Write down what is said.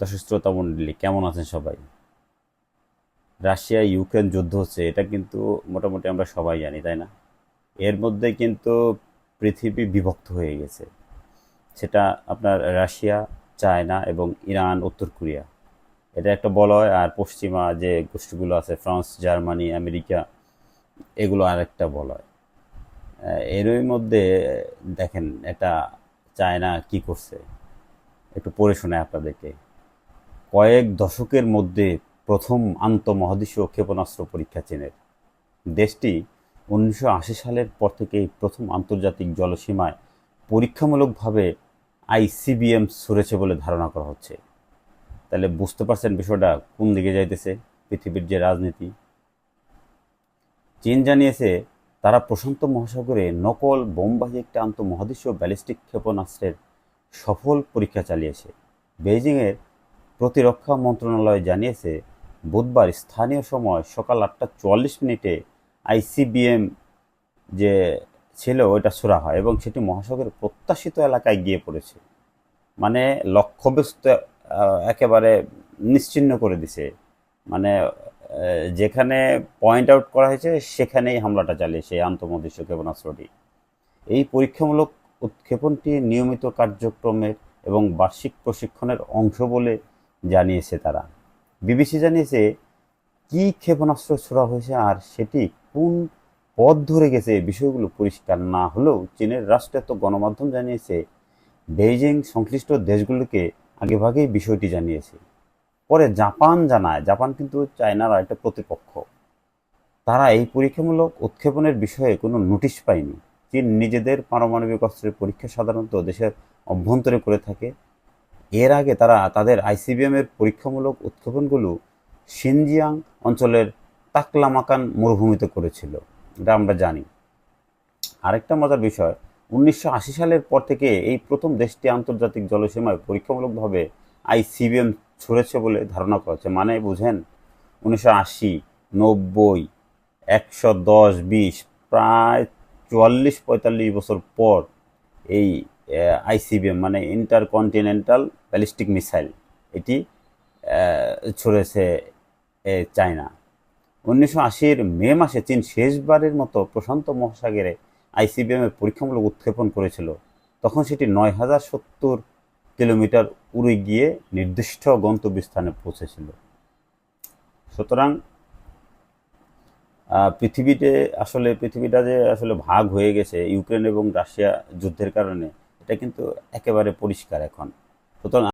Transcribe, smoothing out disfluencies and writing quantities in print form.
দর্শক শ্রোতা মণ্ডলী, কেমন আছেন সবাই? রাশিয়া ইউক্রেন যুদ্ধ হচ্ছে, এটা কিন্তু মোটামুটি আমরা সবাই জানি, তাই না? এর মধ্যে কিন্তু পৃথিবী বিভক্ত হয়ে গেছে। সেটা আপনার রাশিয়া, চায়না এবং ইরান, উত্তর কোরিয়া, এটা একটা বলয়। আর পশ্চিমা যে গোষ্ঠীগুলো আছে, ফ্রান্স, জার্মানি, আমেরিকা, এগুলো আরেকটা বলয়। এরই মধ্যে দেখেন এটা চায়না কি করছে, একটু পড়ে শোনায় আপনাদেরকে। কয়েক দশকের মধ্যে প্রথম আন্তঃমহাদেশীয় ক্ষেপণাস্ত্র পরীক্ষা চীনের। দেশটি 1980 সালের পর থেকেই প্রথম আন্তর্জাতিক জলসীমায় পরীক্ষামূলকভাবে আইসিবিএম ছুড়েছে বলে ধারণা করা হচ্ছে। তাহলে বুঝতে পারছেন বিষয়টা কোন দিকে যাইতেছে, পৃথিবীর যে রাজনীতি। চীন জানিয়েছে তারা প্রশান্ত মহাসাগরে নকল বোমবাহী একটি আন্তঃমহাদেশীয় ব্যালিস্টিক ক্ষেপণাস্ত্রের সফল পরীক্ষা চালিয়েছে। বেইজিংয়ের প্রতিরক্ষা মন্ত্রণালয় জানিয়েছে বুধবার স্থানীয় সময় সকাল 8:44 আইসিবিএম যে ছিল ওইটা ছোড়া হয় এবং সেটি মহাসাগরের প্রত্যাশিত এলাকায় গিয়ে পড়েছে। মানে লক্ষ্যবস্তু একেবারে নিশ্চিহ্ন করে দিছে। মানে যেখানে পয়েন্ট আউট করা হয়েছে সেখানেই হামলাটা চালিয়েছে এই আন্তঃমহাদেশীয় ক্ষেপণাস্ত্রটি। এই পরীক্ষামূলক উৎক্ষেপণটি নিয়মিত কার্যক্রমের এবং বার্ষিক প্রশিক্ষণের অংশ বলে জানিয়েছে তারা। বিবিসি জানিয়েছে কী ক্ষেপণাস্ত্র ছোড়া হয়েছে আর সেটি কোন পথ ধরে গেছে বিষয়গুলো পরিষ্কার না হলেও চীনের রাষ্ট্রায়ত্ত গণমাধ্যম জানিয়েছে বেইজিং সংশ্লিষ্ট দেশগুলোকে আগেভাগেই বিষয়টি জানিয়েছে। পরে জাপান জানায়, জাপান কিন্তু চায়নার একটা প্রতিপক্ষ, তারা এই পরীক্ষামূলক উৎক্ষেপণের বিষয়ে কোনো নোটিশ পায়নি। চীন নিজেদের পারমাণবিক অস্ত্রের পরীক্ষা সাধারণত দেশের অভ্যন্তরে করে থাকে। এর আগে তারা তাদের আইসিবিএম এর পরীক্ষামূলক উৎক্ষেপণগুলো শিনজিয়াং অঞ্চলের তাকলামাকান মরুভূমিতে করেছিল, এটা আমরা জানি। আরেকটা মজার বিষয়, 1980 সালের পর থেকে এই প্রথম দেশটি আন্তর্জাতিক জলসীমায় পরীক্ষামূলকভাবে আইসিবিএম ছুড়েছে বলে ধারণা করা হচ্ছে। মানে বুঝেন, 1980, 90, 110-20, প্রায় 44-45 বছর পর এই আইসিবিএম মানে ইন্টারকন্টিনেন্টাল ব্যালিস্টিক মিসাইল এটি ছড়েছে চায়না। 1980-র মে মাসে চীন শেষবারের মতো প্রশান্ত মহাসাগরে আইসিবিএম এর পরীক্ষামূলক উৎক্ষেপণ করেছিল। তখন সেটি 9,070 কিলোমিটার উড়ে গিয়ে নির্দিষ্ট গন্তব্যস্থানে পৌঁছেছিল। সুতরাং পৃথিবীটা যে আসলে ভাগ হয়ে গেছে ইউক্রেন এবং রাশিয়া যুদ্ধের কারণে, এটা কিন্তু একেবারে পরিষ্কার এখন। সুতরাং